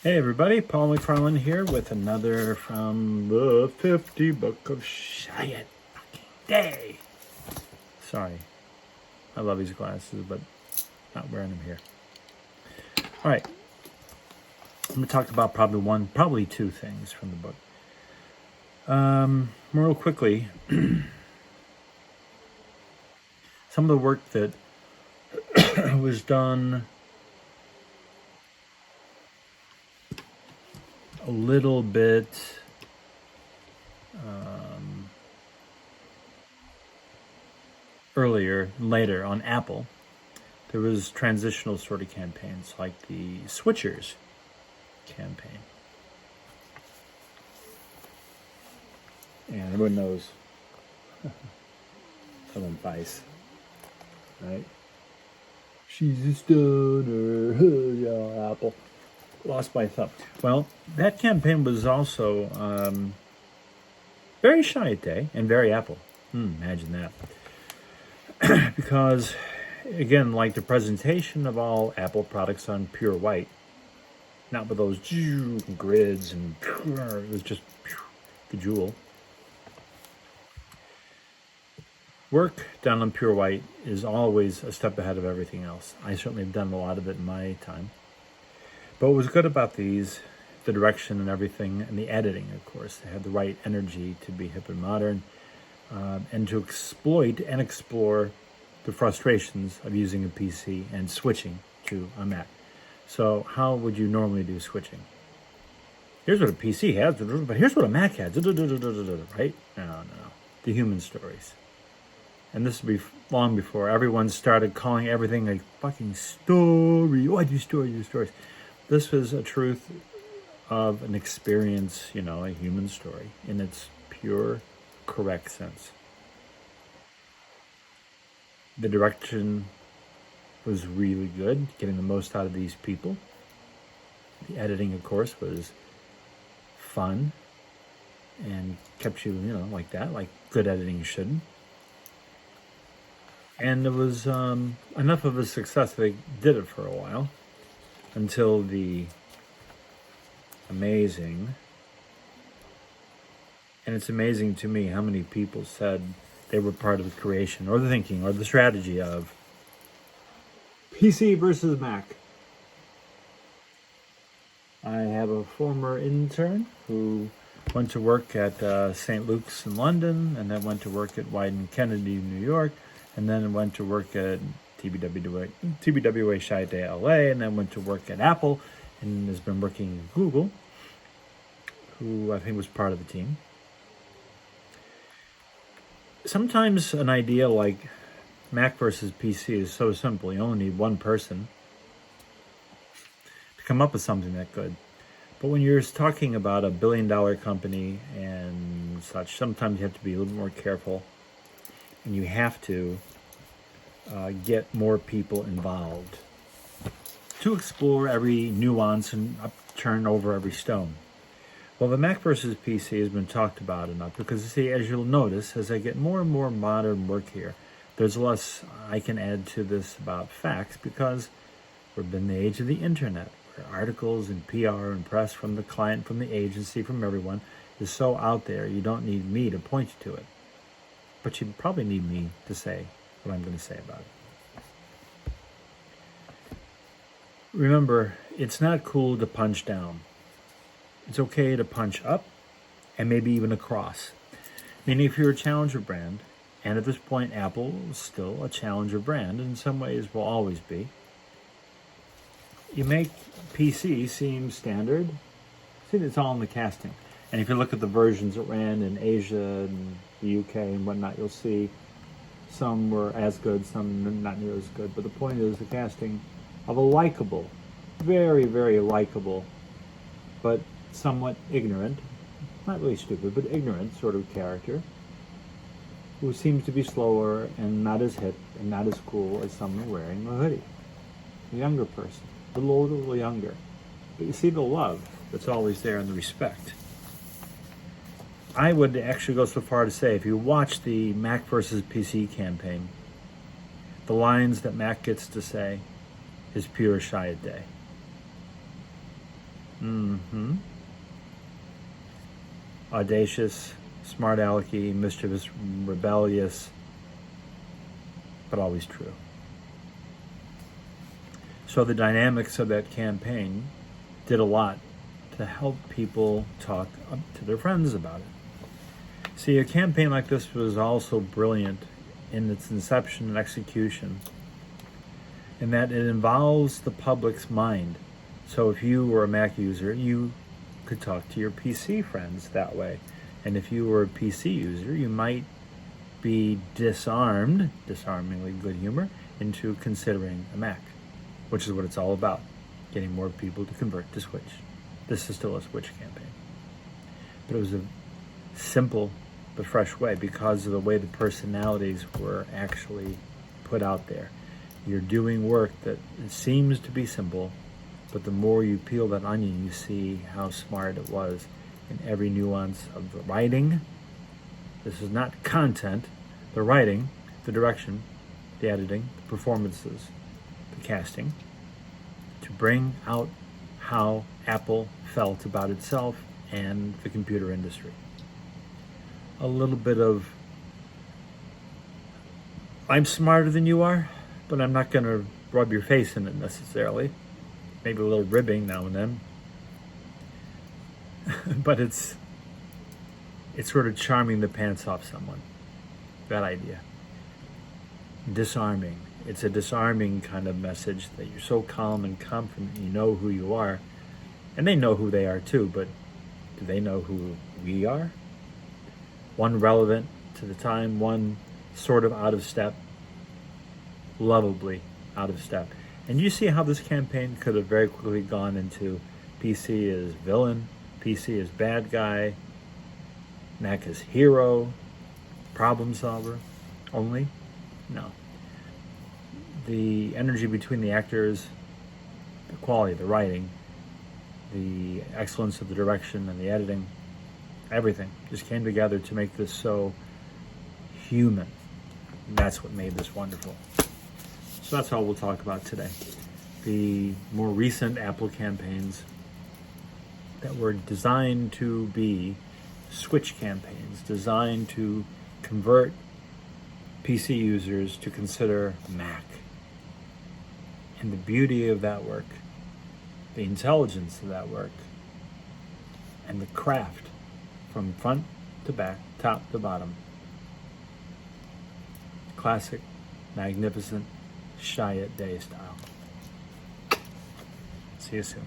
Hey everybody, Paul McFarland here with another from the 50 Book of Chiat. Fucking day. Sorry, I love these glasses, but not wearing them here. All right, I'm gonna talk about probably two things from the book. Real quickly, some of the work that was done a little bit later on Apple. There was transitional sort of campaigns like the Switchers campaign. And everyone knows Ellen Weiss, right? She's a stoner, yeah, Apple. Lost my thumb. Well, that campaign was also very Chiat Day and very Apple. Imagine that. Because, again, like the presentation of all Apple products on pure white, not with those grids and it was just the jewel. Work done on pure white is always a step ahead of everything else. I certainly have done a lot of it in my time. But what was good about these, the direction and everything, and the editing, of course, they had the right energy to be hip and modern, and to exploit and explore the frustrations of using a PC and switching to a Mac. So how would you normally do switching? Here's what a PC has, but here's what a Mac has, right? No. The human stories. And this would be long before everyone started calling everything a fucking story. Oh, I do stories. This was a truth of an experience, a human story in its pure, correct sense. The direction was really good, getting the most out of these people. The editing, of course, was fun and kept you, like that, like good editing should. And it was enough of a success that they did it for a while until the amazing, and it's amazing to me how many people said they were part of the creation or the thinking or the strategy of PC versus Mac. I have a former intern who went to work at St. Luke's in London, and then went to work at Wyden Kennedy in New York, and then went to work at TBWA Chiat Day LA, and then went to work at Apple, and has been working at Google, who I think was part of the team. Sometimes an idea like Mac versus PC is so simple. You only need one person to come up with something that good. But when you're talking about a billion-dollar company and such, sometimes you have to be a little more careful, and you have to get more people involved to explore every nuance and turn over every stone. Well, the Mac versus PC has been talked about enough because, as you'll notice, as I get more and more modern work here, there's less I can add to this about facts because we've been in the age of the internet, where articles and PR and press from the client, from the agency, from everyone is so out there, you don't need me to point you to it. But you probably need me to say what I'm going to say about it. Remember, it's not cool to punch down. It's okay to punch up and maybe even across. Meaning if you're a challenger brand, and at this point Apple is still a challenger brand, in some ways will always be, you make PC seem standard. See, it's all in the casting. And if you look at the versions that ran in Asia and the UK and whatnot, you'll see some were as good, some not near as good. But the point is the casting of a likable, very, very likable, but somewhat ignorant, not really stupid, but ignorant sort of character, who seems to be slower and not as hip and not as cool as someone wearing a hoodie. A younger person, a little younger. But you see the love that's always there and the respect. I would actually go so far to say, if you watch the Mac versus PC campaign, the lines that Mac gets to say is pure Chiat Day. Audacious, smart alecky, mischievous, rebellious, but always true. So the dynamics of that campaign did a lot to help people talk to their friends about it. See, a campaign like this was also brilliant in its inception and execution, in that it involves the public's mind. So if you were a Mac user, you could talk to your PC friends that way. And if you were a PC user, you might be disarmingly good humor, into considering a Mac, which is what it's all about, getting more people to convert to Switch. This is still a Switch campaign. But it was a simple but fresh way because of the way the personalities were actually put out there. You're doing work that seems to be simple, but the more you peel that onion, you see how smart it was in every nuance of the writing. This is not content. The writing, the direction, the editing, the performances, the casting, to bring out how Apple felt about itself and the computer industry. A little bit of, I'm smarter than you are, but I'm not going to rub your face in it necessarily. Maybe a little ribbing now and then. But it's sort of charming the pants off someone. That idea. Disarming. It's a disarming kind of message that you're so calm and confident, you know who you are. And they know who they are too, but do they know who we are? One relevant to the time, one sort of out of step, lovably out of step. And you see how this campaign could have very quickly gone into PC is villain, PC is bad guy, Mac is hero, problem solver only. No. The energy between the actors, the quality of the writing, the excellence of the direction and the editing, everything just came together to make this so human. And that's what made this wonderful. So that's all we'll talk about today. The more recent Apple campaigns that were designed to be switch campaigns, designed to convert PC users to consider Mac. And the beauty of that work, the intelligence of that work, and the craft from front to back, top to bottom. Classic, magnificent, Chiat day style. See you soon.